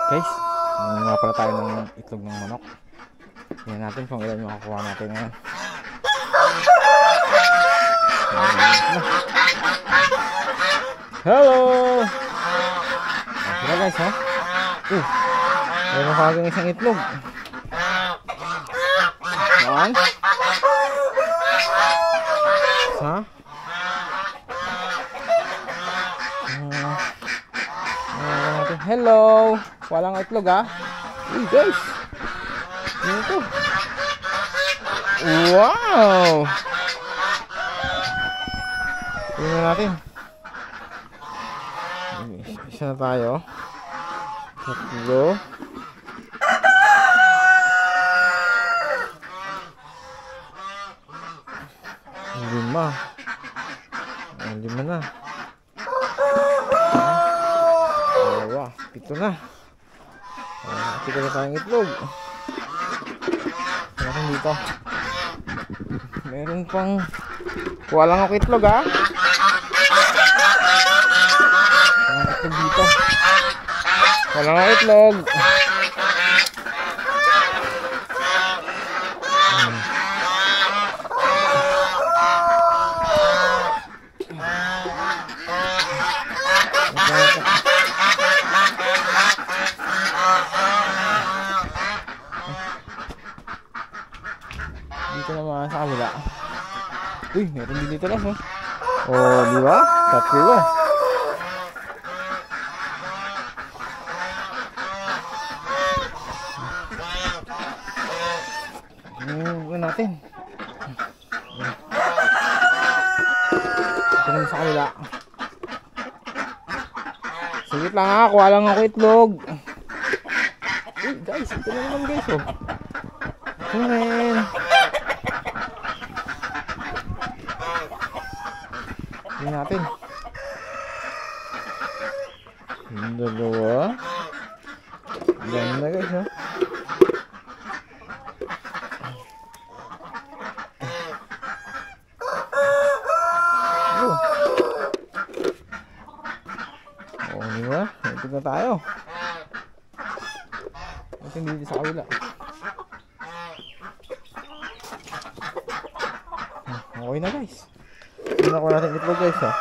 Guys, nga pala tayo ng itlog ng manok. Tingnan natin kung ilan yung makakuha natin ngayon. Hello! Tara guys ha. Meron pa kagong isang itlog. Saan? Sa? Hello! Walang itlog ha. Uy guys! Ano ito? Wow! Tingnan natin. Isa na tayo. Tatlo. Lima. Lima na. Dalawa. Pito na. Pito na tayong itlog. Meron dito. Meron pang kuha lang ako itlog ha. Meron itlog dito. Kuha lang ako itlog. Dito naman sa kabila. Uy, meron din dito lang oh, di ba? Tatlo. Ano natin? Dito naman sa kabila. Sigit lang ha, kuha lang ako itlog. Uy guys, ito na naman guys oh. Ayan. Tingnan natin. Dalawa. Ganda guys ha. Oh, diba? Ito na tayo. Ito hindi sa kabila. Okay na guys. Tingnan ko natin itlog guys ha.